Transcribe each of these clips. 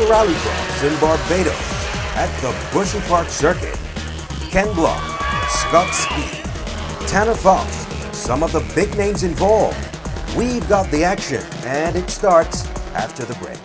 Rallycross in Barbados at the Bushy Park Circuit. Ken Block, Scott Speed, Tanner Fox, some of the big names involved. We've got the action, and it starts after the break.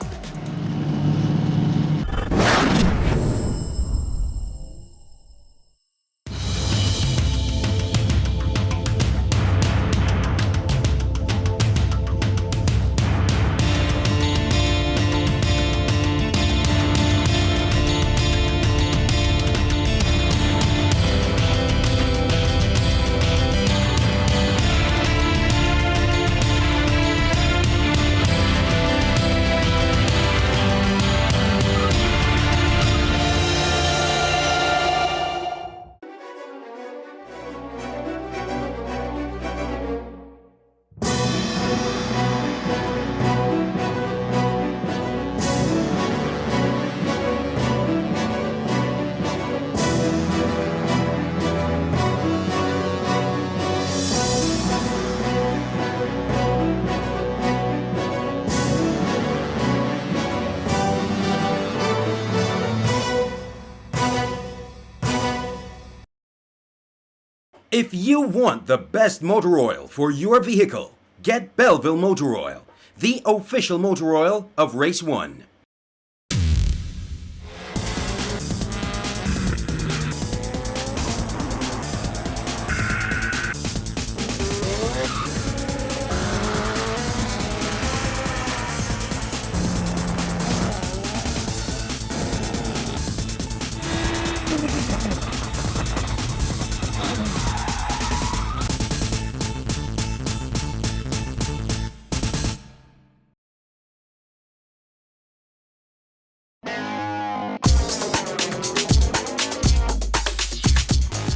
If you want the best motor oil for your vehicle, get Belleville Motor Oil, the official motor oil of Race 1.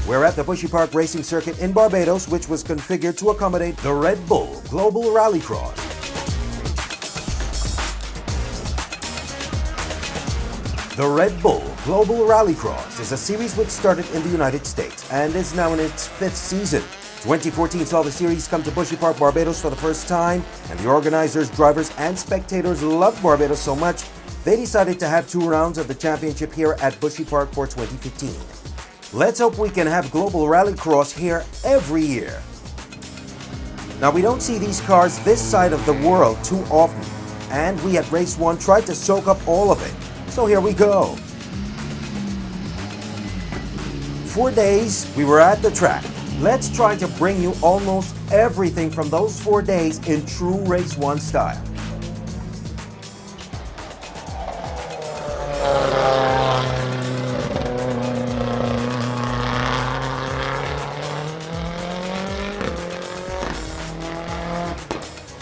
We're at the Bushy Park Racing Circuit in Barbados, which was configured to accommodate the RedBull Global Rallycross. The RedBull Global Rallycross is a series which started in the United States and is now in its 5th season. 2014 saw the series come to Bushy Park Barbados for the first time, and the organizers, drivers, and spectators loved Barbados so much, they decided to have 2 rounds of the championship here at Bushy Park for 2015. Let's hope we can have Global Rallycross here every year. Now, we don't see these cars this side of the world too often, and we at Race 1 tried to soak up all of it. So here we go. 4 days we were at the track. Let's try to bring you almost everything from those 4 days in true Race 1 style.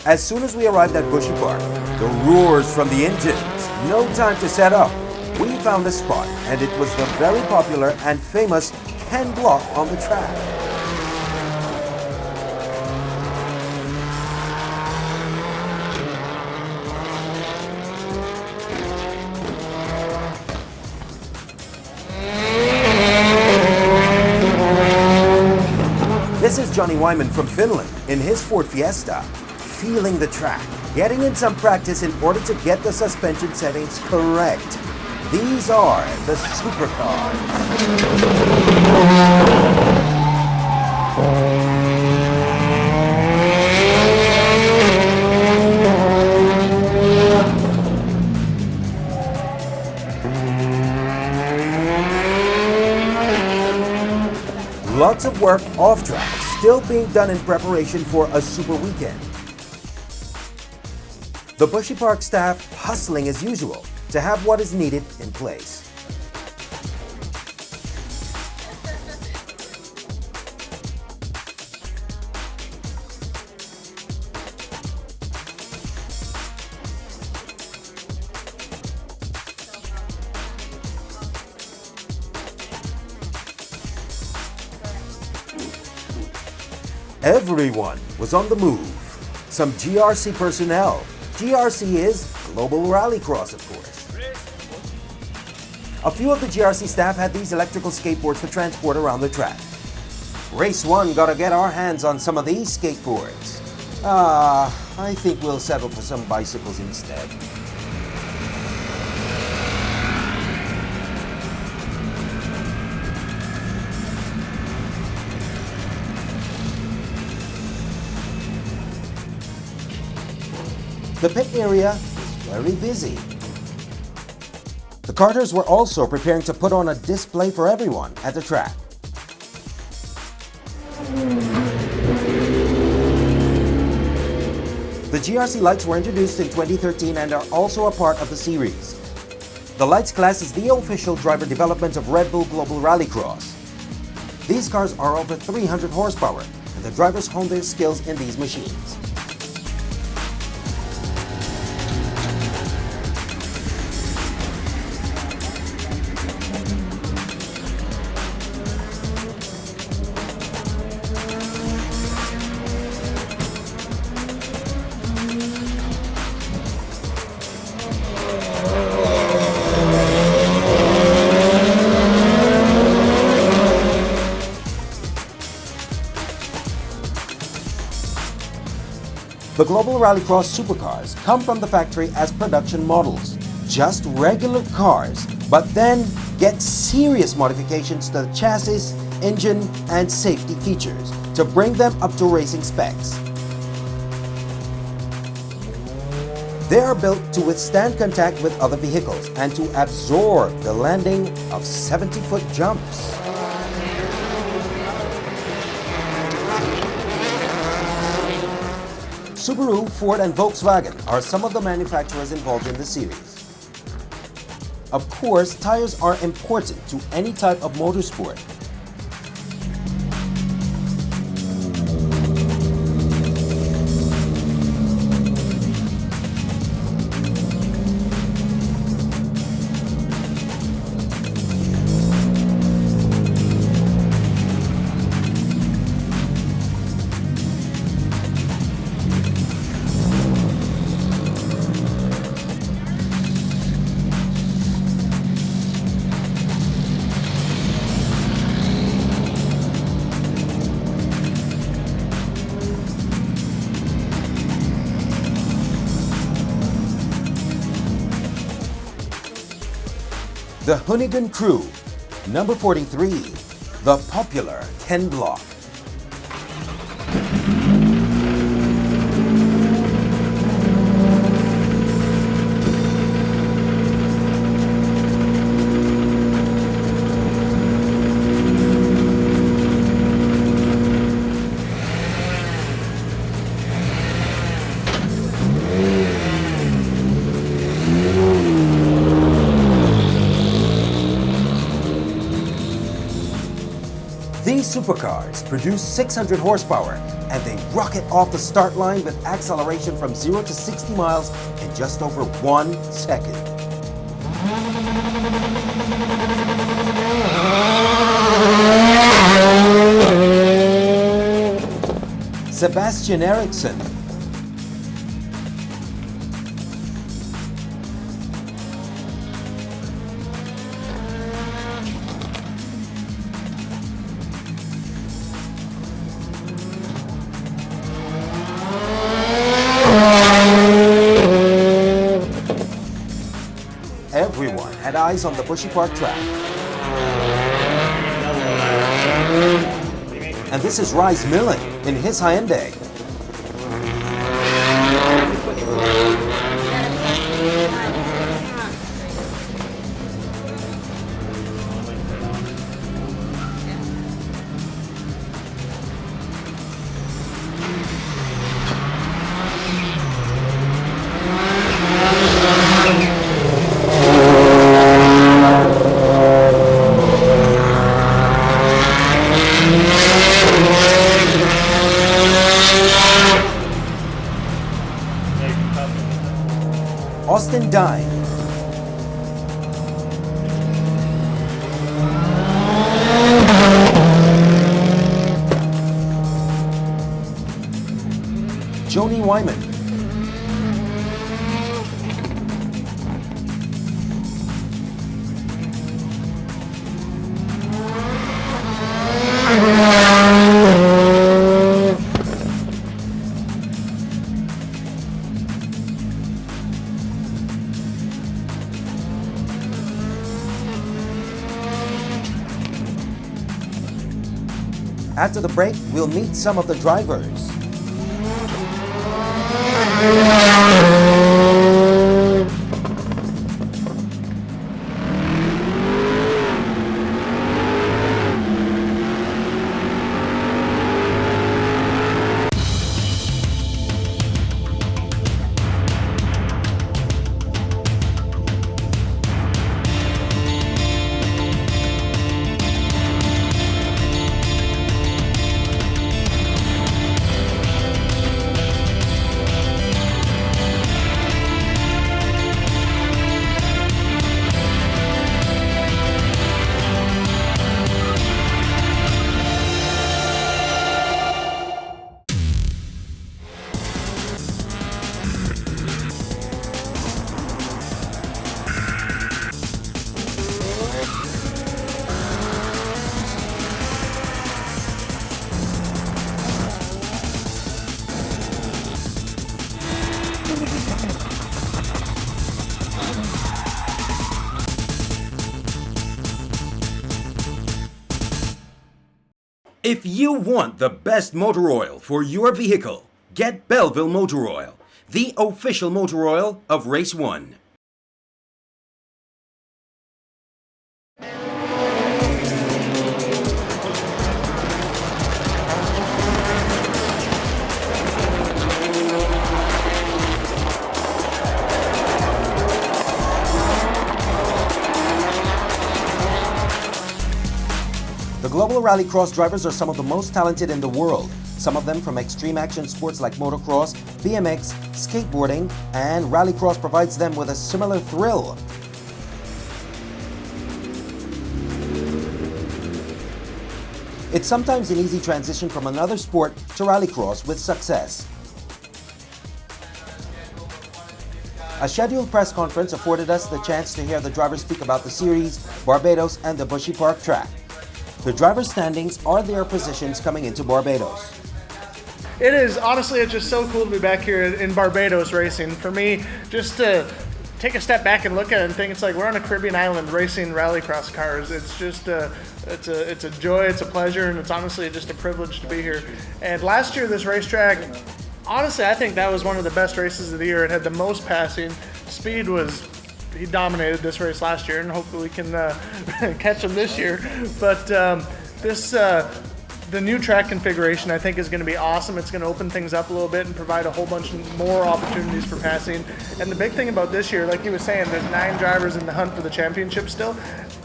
As soon as we arrived at Bushy Park, the roars from the engines, no time to set up. We found a spot, and it was the very popular and famous Ken Block on the track. This is Johnny Wyman from Finland in his Ford Fiesta, feeling the track, getting in some practice in order to get the suspension settings correct. These are the supercars. Lots of work off track, still being done in preparation for a super weekend. The Bushy Park staff hustling as usual to have what is needed in place. Everyone was on the move. Some GRC personnel. GRC is Global Rallycross, of course. A few of the GRC staff had these electrical skateboards for transport around the track. Race 1 gotta get our hands on some of these skateboards. I think we'll settle for some bicycles instead. The pit area is very busy. The karters were also preparing to put on a display for everyone at the track. The GRC lights were introduced in 2013 and are also a part of the series. The lights class is the official driver development of RedBull Global Rallycross. These cars are over 300 horsepower, and the drivers hone their skills in these machines. The Global Rallycross supercars come from the factory as production models, just regular cars, but then get serious modifications to the chassis, engine, and safety features to bring them up to racing specs. They are built to withstand contact with other vehicles and to absorb the landing of 70-foot jumps. Subaru, Ford, and Volkswagen are some of the manufacturers involved in the series. Of course, tires are important to any type of motorsport. The Hoonigan Crew, number 43, the popular Ken Block. These supercars produce 600 horsepower and they rocket off the start line with acceleration from 0 to 60 miles in just over 1 second. Sebastian Eriksson. Everyone had eyes on the Bushy Park track. And this is Rise Millen in his Hyundai. Austin Dine. Joni Wyman. After the break, we'll meet some of the drivers. If you want the best motor oil for your vehicle, get Belleville Motor Oil, the official motor oil of Race 1. The Global Rallycross drivers are some of the most talented in the world, some of them from extreme action sports like motocross, BMX, skateboarding, and Rallycross provides them with a similar thrill. It's sometimes an easy transition from another sport to Rallycross with success. A scheduled press conference afforded us the chance to hear the drivers speak about the series, Barbados, and the Bushy Park track. The driver's standings are their positions coming into Barbados. It is, honestly, it's just so cool to be back here in Barbados racing. For me, just to take a step back and look at it and think it's like we're on a Caribbean island racing rallycross cars. It's just it's a joy, it's a pleasure, and it's honestly just a privilege to be here. And last year, this racetrack, honestly, I think that was one of the best races of the year. It had the most passing. Speed he dominated this race last year, and hopefully we can catch him this year. But the new track configuration, I think, is going to be awesome. It's going to open things up a little bit and provide a whole bunch more opportunities for passing. And the big thing about this year, like he was saying, there's 9 drivers in the hunt for the championship still.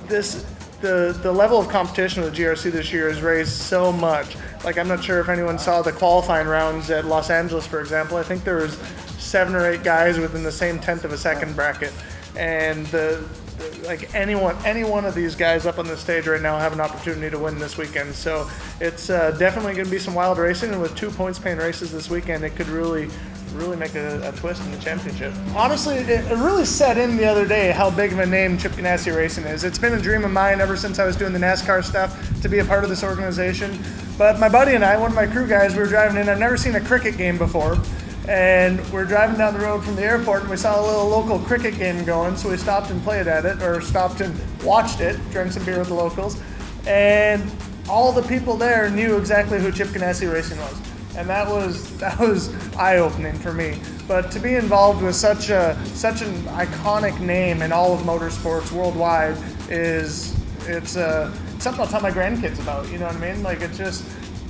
The level of competition with the GRC this year has raised so much. Like, I'm not sure if anyone saw the qualifying rounds at Los Angeles, for example. I think there was 7 or 8 guys within the same tenth of a second bracket. And like any one of these guys up on the stage right now have an opportunity to win this weekend. So it's definitely going to be some wild racing, and with 2 points-paying races this weekend, it could really make a twist in the championship. Honestly, it really set in the other day how big of a name Chip Ganassi Racing is. It's been a dream of mine ever since I was doing the NASCAR stuff to be a part of this organization. But my buddy and I, one of my crew guys, we were driving in. I've never seen a cricket game before. And we're driving down the road from the airport, and we saw a little local cricket game going, so we stopped and played at it, or stopped and watched it, drank some beer with the locals, and all the people there knew exactly who Chip Ganassi Racing was. And that was eye-opening for me. But to be involved with such an iconic name in all of motorsports worldwide it's something I'll tell my grandkids about, you know what I mean? Like, it's just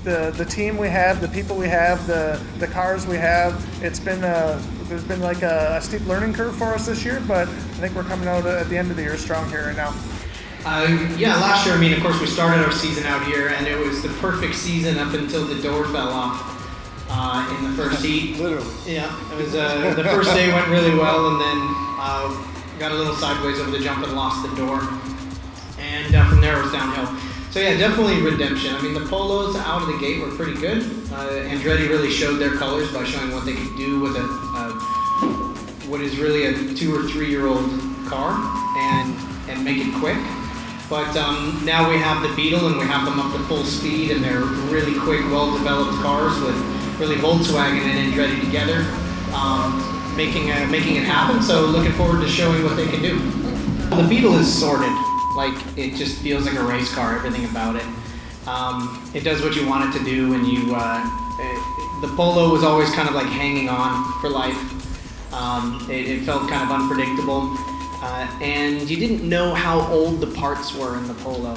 the team we have, the people we have, the cars we have. There's been like a steep learning curve for us this year, but I think we're coming out at the end of the year strong here right now. Yeah, last year, I mean, of course, we started our season out here, and it was the perfect season up until the door fell off in the first heat. Literally. Yeah, it was the first day went really well, and then got a little sideways over the jump and lost the door, and from there it was downhill. So yeah, definitely redemption. I mean, the Polos out of the gate were pretty good. Andretti really showed their colors by showing what they could do with what is really a 2 or 3 year old car and make it quick. But now we have the Beetle, and we have them up to full speed, and they're really quick, well-developed cars with really Volkswagen and Andretti together, making it happen. So looking forward to showing what they can do. The Beetle is sorted. Like, it just feels like a race car, everything about it. It does what you want it to do, and the Polo was always kind of like hanging on for life. It felt kind of unpredictable, and you didn't know how old the parts were in the Polo,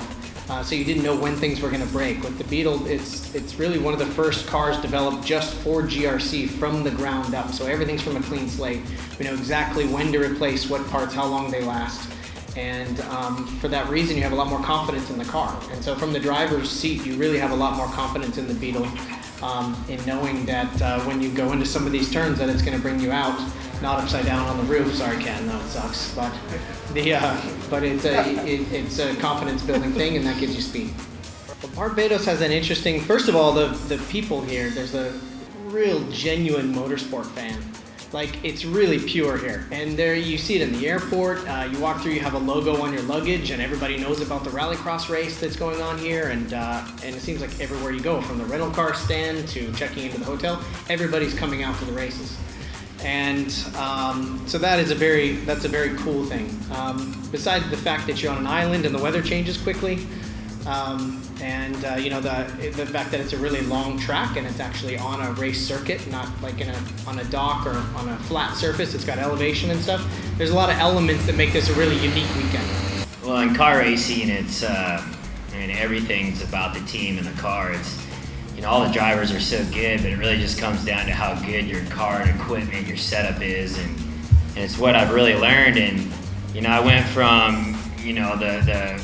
so you didn't know when things were going to break. With the Beetle, it's really one of the first cars developed just for GRC from the ground up, so everything's from a clean slate. We know exactly when to replace what parts, how long they last. And for that reason, you have a lot more confidence in the car. And so from the driver's seat, you really have a lot more confidence in the Beetle, in knowing that when you go into some of these turns, that it's going to bring you out, not upside down on the roof. Sorry, Ken, no, it sucks. But it's a confidence-building thing, and that gives you speed. Well, Barbados has an interesting. First of all, the people here. There's a real genuine motorsport fan. Like, it's really pure here. And there you see it in the airport. You walk through, you have a logo on your luggage, and everybody knows about the rallycross race that's going on here. And it seems like everywhere you go, from the rental car stand to checking into the hotel, everybody's coming out to the races. And so that's a very cool thing. Besides the fact that you're on an island and the weather changes quickly, You know, the fact that it's a really long track and it's actually on a race circuit, not like on a dock or on a flat surface. It's got elevation and stuff. There's a lot of elements that make this a really unique weekend. Well, in car racing, it's I mean, everything's about the team and the car. It's, you know, all the drivers are so good, but it really just comes down to how good your car and equipment, your setup is, and it's what I've really learned. And you know, I went from, you know, the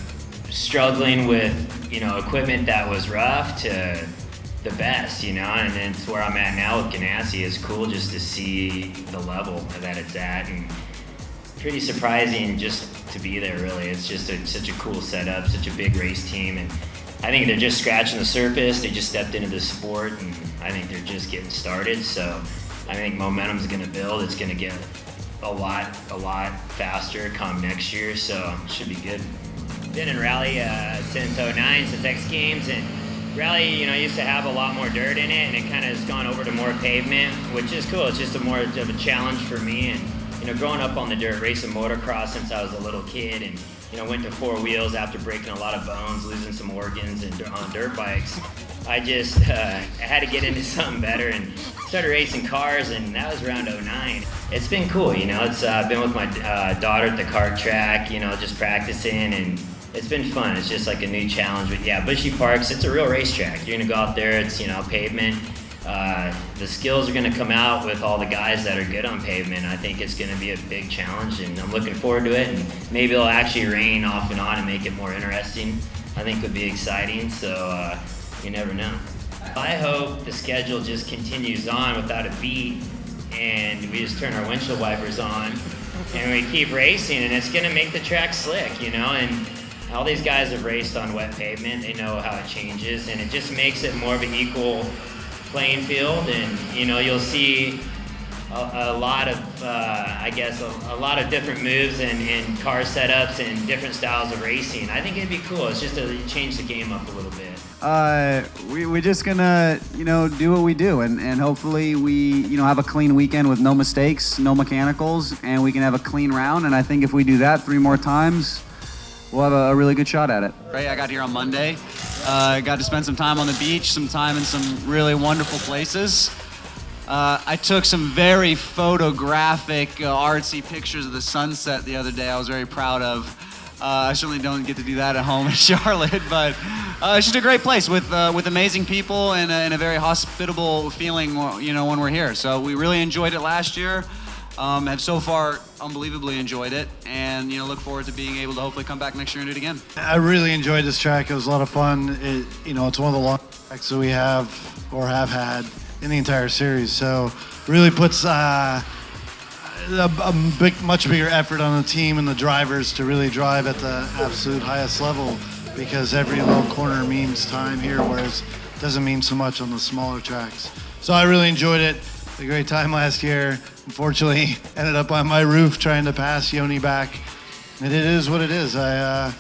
struggling with, you know, equipment that was rough to the best, you know, and it's where I'm at now with Ganassi. It's cool just to see the level that it's at, and pretty surprising just to be there, really. It's just such a cool setup, such a big race team, and I think they're just scratching the surface. They just stepped into the sport, and I think they're just getting started. So I think momentum's going to build. It's going to get a lot faster come next year, so it should be good. Been in rally since '09, since X Games, and rally, you know, used to have a lot more dirt in it, and it kind of has gone over to more pavement, which is cool. It's just more of a challenge for me, and you know, growing up on the dirt, racing motocross since I was a little kid, and you know, went to 4 wheels after breaking a lot of bones, losing some organs, and on dirt bikes. I just had to get into something better and started racing cars, and that was around '09. It's been cool, you know. It's been with my daughter at the kart track, you know, just practicing, and it's been fun. It's just like a new challenge. But yeah, Bushy Park's, it's a real racetrack. You're gonna go out there, it's, you know, pavement. The skills are gonna come out with all the guys that are good on pavement. I think it's gonna be a big challenge, and I'm looking forward to it. And maybe it'll actually rain off and on and make it more interesting. I think it would be exciting, so you never know. I hope the schedule just continues on without a beat, and we just turn our windshield wipers on and we keep racing, and it's gonna make the track slick, you know. And all these guys have raced on wet pavement. They know how it changes, and it just makes it more of an equal playing field. And you know, you'll see a lot of, I guess, a lot of different moves and car setups and different styles of racing. I think it'd be cool. It's just to change the game up a little bit. We're just gonna, you know, do what we do, and hopefully we, you know, have a clean weekend with no mistakes, no mechanicals, and we can have a clean round. And I think if we do that 3 more times, we'll have a really good shot at it. Right, I got here on Monday. Got to spend some time on the beach, some time in some really wonderful places. I took some very photographic, artsy pictures of the sunset the other day. I was very proud of. I certainly don't get to do that at home in Charlotte, but it's just a great place with amazing people and a very hospitable feeling, you know, when we're here. So we really enjoyed it last year. Have so far unbelievably enjoyed it, and you know, look forward to being able to hopefully come back next year and do it again. I really enjoyed this track. It was a lot of fun. You know, it's one of the longest tracks that we have or have had in the entire series. So really puts a much bigger effort on the team and the drivers to really drive at the absolute highest level, because every little corner means time here, whereas it doesn't mean so much on the smaller tracks. So I really enjoyed it. A great time last year. Unfortunately, ended up on my roof trying to pass Yoni back. And it is what it is. I,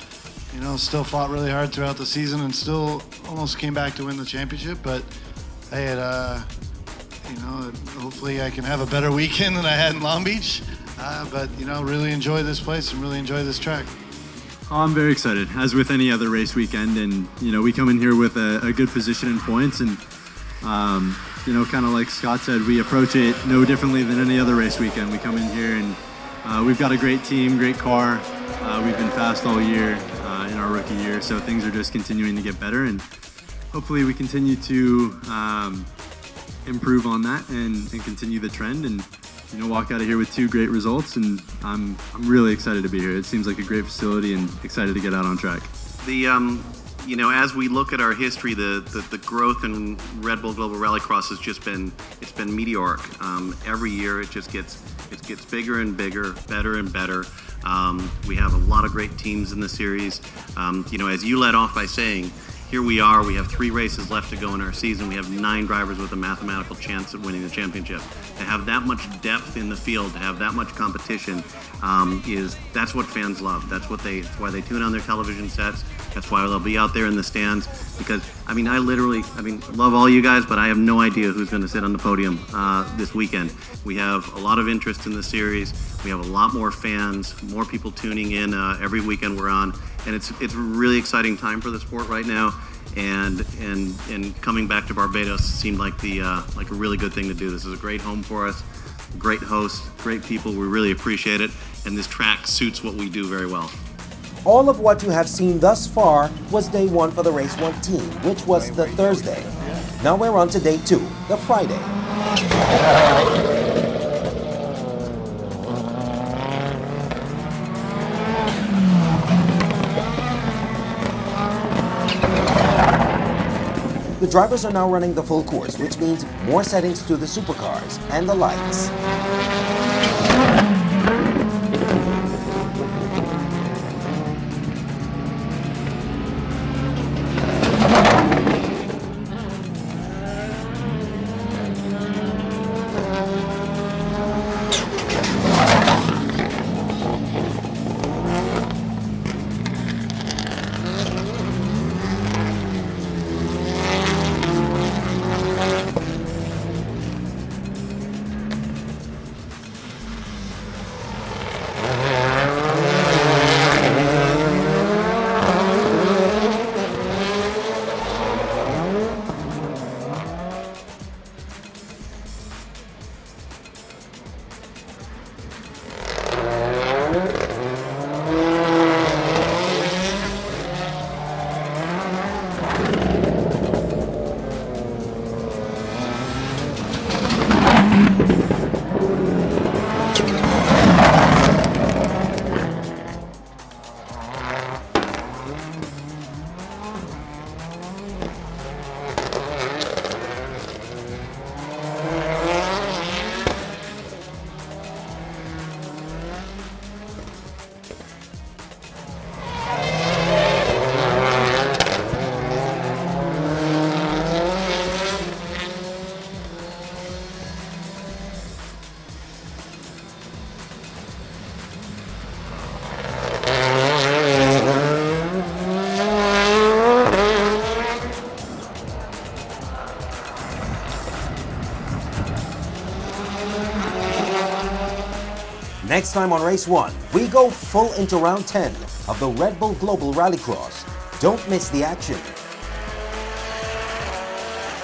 you know, still fought really hard throughout the season and still almost came back to win the championship. But I had, you know, hopefully I can have a better weekend than I had in Long Beach. But, you know, really enjoy this place and really enjoy this track. I'm very excited, as with any other race weekend. And, you know, we come in here with a good position in points, and you know, kind of like Scott said, we approach it no differently than any other race weekend. We come in here and we've got a great team, great car. We've been fast all year in our rookie year, so things are just continuing to get better, and hopefully we continue to improve on that and continue the trend, and you know, walk out of here with 2 great results. And I'm really excited to be here. It seems like a great facility, and excited to get out on track. You know, as we look at our history, the growth in RedBull Global Rallycross has just been, it's been meteoric. Every year it gets bigger and bigger, better and better. We have a lot of great teams in the series. You know, as you led off by saying, here we are, we have 3 races left to go in our season. We have 9 drivers with a mathematical chance of winning the championship. To have that much depth in the field, to have that much competition, that's what fans love. That's why they tune on their television sets. That's why they'll be out there in the stands. Because, I mean, I love all you guys, but I have no idea who's going to sit on the podium this weekend. We have a lot of interest in the series. We have a lot more fans, more people tuning in every weekend we're on. and it's a really exciting time for the sport right now. And coming back to Barbados seemed like like a really good thing to do. This is a great home for us, great host, great people. We really appreciate it, and this track suits what we do very well. All of what you have seen thus far was day 1 for the Race 1 team, which was the Thursday. Now we're on to day 2, the Friday. The drivers are now running the full course, which means more settings to the supercars and the lights. Next time on Race 1, we go full into round 10 of the RedBull Global Rallycross. Don't miss the action.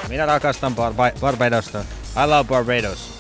Minä rakastan Barbadosta. I love Barbados.